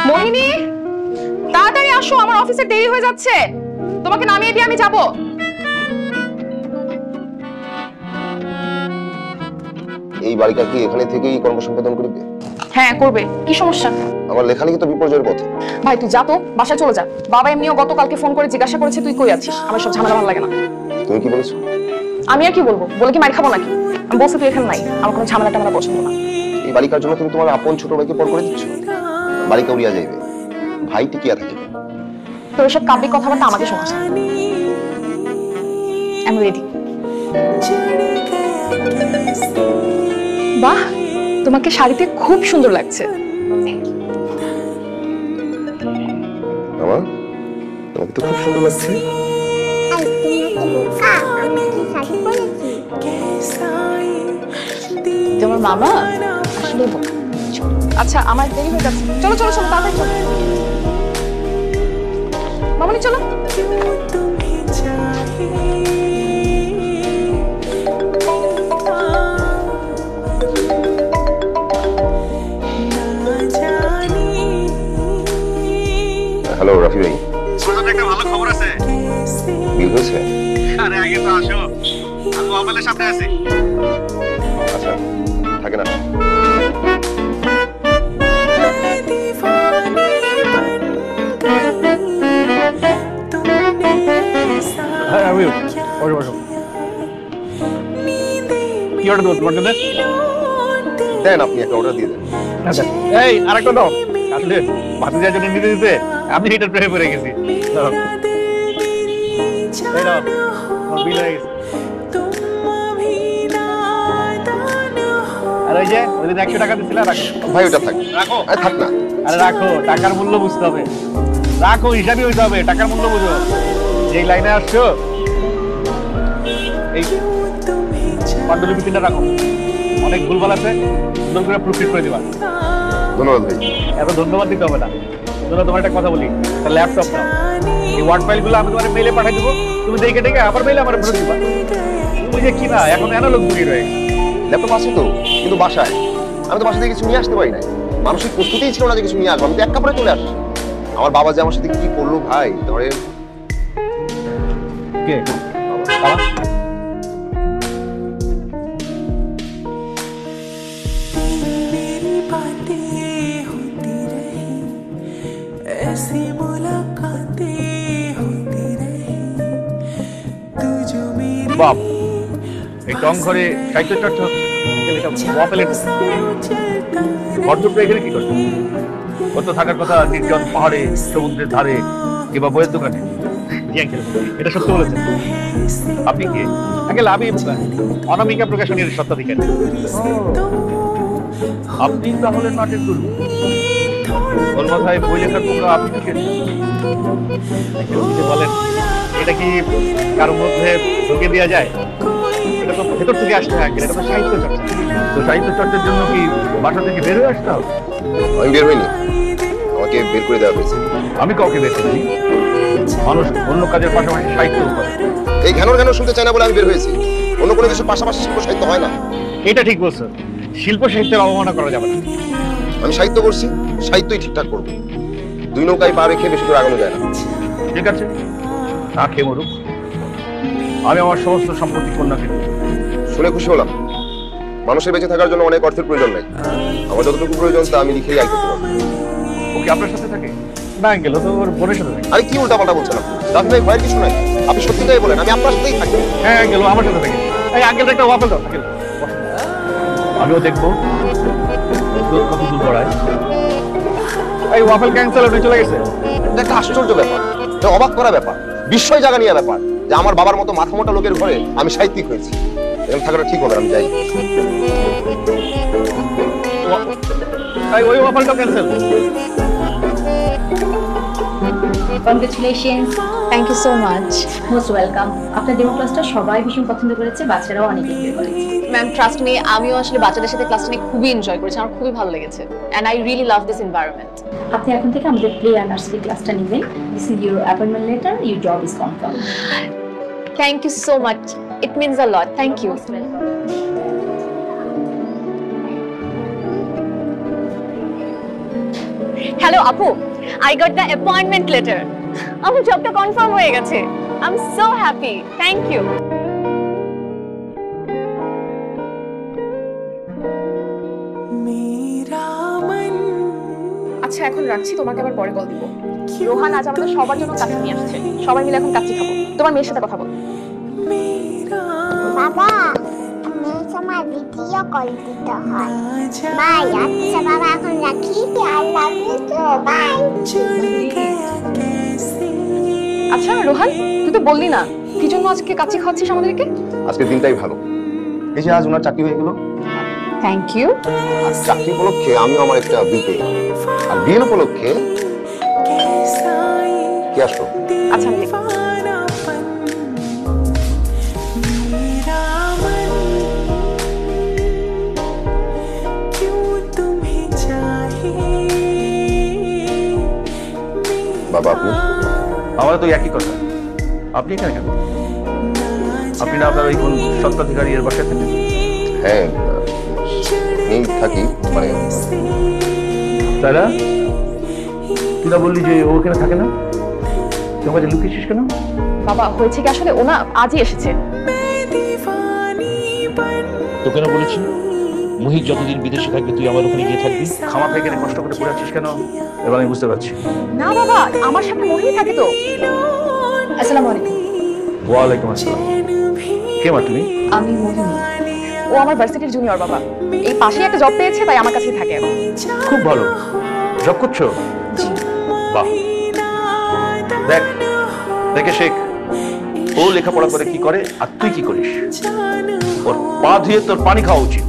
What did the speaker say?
মোহিনী, তাড়াতাড়ি আসো, আমার অফিসে দেরি হয়ে যাচ্ছে। তোমাকে নামিয়ে দিয়ে আমি যাব। এই বালিকা কি এখানে থেকেই কর্ম সম্পাদন করবে? হ্যাঁ করবে, কি সমস্যা? আমার লেখালেখি তো বিপর্যয়ের পথে। ভাই তুই যা তো, বাসায় চলে যা। বাবা এমনিও গতকালকে ফোন করে জিজ্ঞাসা করেছে তুই কই আছিস। আমার সব ঝামেলা ভালো লাগে না। তুমি কি বলেছো? আমি আর কি বলবো, বলে কি মার খাবো নাকি? আমি বলছি তুই এখানে নাই, আমার কোনো ঝামেলা টামেলা পছন্দ না। এই বালিকার জন্য তুমি তোমার আপন ছোট ভাইকে পর করে দিচ্ছ। বালিকা উড়িয়া যাইবে, ভাই টিকিয়া থাকিবে। তোর এসব কাব্যিক কথাবার্তা আমাকে শোনাস না। আমি রেডি। বাহ, তোমাকে শাড়িতে খুব সুন্দর লাগছে। মামা, তোমাকে তো খুব সুন্দর লাগছে। তোমার মামা আসলে। আচ্ছা আমার দেরি হয়ে যাচ্ছে, চলো চলো চলো তাড়াতাড়ি চলো। মামনি চলো। হ্যালো রাফি ভাই, একটা ভালো খবর আছে। বিয়ে হয়েছে? আরে আগে তো আসো, আমি মোবাইলের সামনে আছি। আচ্ছা থাকে না। হ্যাঁ আমি বসো বসো। কি অর্ডার দেবো তোমার জন্য? দেন, আপনি একটা অর্ডার দিয়ে দেন। আচ্ছা এই আরেকটা দাও। আসলে ভাতিজার জন্য নিতে দিতে আমি এটার প্রেমে পড়ে গেছি। এই নাও, আমার বিল হয়ে গেছে। আর ওই যে ওই দিন 100 টাকা দিছিলে, রাখো। ভাই ওটা থাক। রাখো। আরে থাক না। আরে রাখো, টাকার মূল্য বুঝতে হবে। রাখো, হিসাবই হইতে হবে, টাকার মূল্য বুঝো। যেই লাইনে আসছো এই পাণ্ডুলিপি 3টা রাখো। অনেক ভুলভাল আছে, সুন্দর করে প্রুফরিড করে দিবা। ধন্যবাদ ভাই। এত ধন্যবাদ দিতে হবে না। তোমার একটা কথা বলি, ল্যাপটপ নাও। এই ওয়ার্ড ফাইলগুলো আমি তোমার মেইলে পাঠিয়ে দেবো, তুমি দেখে দেখে আবার মেইলে আমার ফেরত দিবা। তুমি যে কি না এখন অ্যানালগ যুগে রয়ে গেছে। ল্যাপটপ আছে তো, কিন্তু বাসায়। আমি তো বাসা থেকে কিছু নিয়ে আসতে পারি নাই। মানসিক প্রস্তুতিই ছিল না যে কিছু নিয়ে আসবো। আমি তো এক কাপড়ে চলে আসছি। আমার বাবা যে আমার সাথে কি করলো ভাই, ধরেন। কে বাবা? বাপ, এই টং ঘরে সাহিত্য চর্চা ঘরদুটো এখানে কি করছে? কত থাকার কথা নির্জন পাহাড়ে, সমুদ্রের ধারে কিংবা বইয়ের দোকানে। এটা সত্য বলেছেন আপনি? কি আঙ্কেল? আমি অনামিকা প্রকাশনীর স্বত্বাধিকারী। আপনি তাহলে নাটের গুরু। ওর মাথায় বই লেখার প্রোগ্রাম আপনি বলেন, এটা কি কারোর মধ্যে ঢুকে দেওয়া যায়? এটা তো ভেতর থেকে আসতে হয়। এটা তো সাহিত্য চর্চা। তো সাহিত্য চর্চার জন্য কি বাসা থেকে বের হয়ে আসতে হবে? আমি বের হইনি, আমাকে বের করে দেওয়া হয়েছে। আমি কাউকে বের করিনি। মানুষ অন্য কাজের পাশাপাশি সাহিত্য করে। এই ঘ্যানোর শুনতে চাই না বলে আমি বের হয়েছি। অন্য কোনো কিছুর পাশাপাশি শিল্প সাহিত্য হয় না। এটা ঠিক বলছো, শিল্প সাহিত্যের অবমাননা করা যাবে না। আমি সাহিত্য করছি, সাহিত্যই ঠিকঠাক করবো। দুই নৌকায় পা রেখে বেশি দূর আগানো যায় না। ঠিক আছে, না খেয়ে মরুক। আমি আমার সমস্ত সম্পত্তি কন্যাকে দেব। শুনে খুশি হলাম। মানুষের বেঁচে থাকার জন্য অনেক অর্থের প্রয়োজন নাই। আমার যতটুকু প্রয়োজন তা আমি লিখেই আয় করতে পারবো। ও কি আপনার সাথে থাকে? না আঙ্কেল, ও তো ওর বোনের সাথে থাকে। আমি কি উল্টাপাল্টা বলছেন? রাফি ভাই ভয়ের কিছু নাই। আপনি সত্যিটাই বলেন, আমি আপনার সাথেই থাকি। হ্যাঁ আঙ্কেল, ও আমার সাথে থাকে। এই আঙ্কেল একটা ওয়াফেল দাও। আঙ্কেল আমিও দেখবো কত দূর গড়ায়। এই ওয়াফেল ক্যান্সেল হয়ে চলে গেছে। এটা একটা আশ্চর্য ব্যাপার, এটা অবাক করা ব্যাপার, বিস্ময় জাগা নিয়ে ব্যাপার যে আমার বাবার মতো মাথা মোটা লোকের ঘরে আমি সাহিত্যিক হয়েছি। এখানে থাকাটা ঠিক হবে, আমি যাই। ওই ওয়াফেলটা cancel. Congratulations. Thank you so much. Most welcome. আপনার ডেমো ক্লাসটা সবাই ভীষণ পছন্দ করেছে, বাচ্চারাও অনেক এনজয় করেছে। ম্যাম ট্রাস্ট মি, আমিও আসলে বাচ্চাদের সাথে ক্লাসটা নিয়ে খুবই এনজয় করেছি। আমার খুবই ভালো লেগেছে and I really love this environment. আপনি এখন থেকে আমাদের প্লে অ্যান্ড নার্সারি ক্লাসটা নেবেন। This is your appointment letter, your job is confirm. Thank you so much, it means a lot. Thank you. Hello আপু, I got the appointment letter. আমার জবটা confirm হয়ে গেছে। I am so happy, thank you. আচ্ছা এখন রাখছি, তোমাকে আবার পরে কল দিব। রোহান আজ আমাদের সবার জন্য কাচ্চি নিয়ে আসছে, সবাই মিলে এখন কাচ্চি খাবো। তোমার মেয়ের সাথে কথা বল। বাবা, আমি সময় ভিডিও কল দিতে হয়। বাই। আচ্ছা বাবা, এখন রাখি। আই লাভ ইউ তো, বাই। আচ্ছা রোহান, তুই তো বললি না কি জন্য আজকে কাচ্চি খাওয়াচ্ছিস আমাদেরকে? আজকের দিনটাই ভালো। এই যে আজ ওনার চাকরি হয়ে গেল, থ্যাংক ইউ। আর চাকরি উপলক্ষে আমিও আমার একটা বিল পেয়ে গেলাম। আর বিল উপলক্ষে কি আসলো? আচ্ছা আমি দেখি। বাবা আপনি? আমারও তো একই কথা। আপনি এখানে কেন? আপনি না আপনার ওই কোন সত্ত্বাধিকারী এর বাসায় থাকেন? হ্যাঁ, এই থাকি মানে। তাই না? তুই না বললি যে ও এখানে থাকে না? তুই আমাকে লুকিয়েছিস কেন? বাবা হয়েছে কি আসলে ও না আজই এসেছে। তোকে না বলেছি মুহিত যতদিন বিদেশে থাকবে তুই আমার ওখানে গিয়ে থাকবি। খামাখা এখানে কষ্ট করে পড়ে আছিস কেন? এবার আমি বুঝতে পারছি। না বাবা, আমার সাথে মহিই থাকে তো। আসসালামু আলাইকুম। ওয়ালাইকুম আসসালাম। কে মা তুমি? আমি মোহিনী। ও আমার ভার্সিটির জুনিয়র বাবা। এই পাশেই একটা জব পেয়েছে, তাই আমার কাছেই থাকে এখন। খুব ভালো। জব করছো? বাহ। দেখ, দেখে শেখ। ও লেখাপড়া করে কি করে আর তুই কি করিস। ওর পা ধুয়ে তোর পানি খাওয়া উচিত।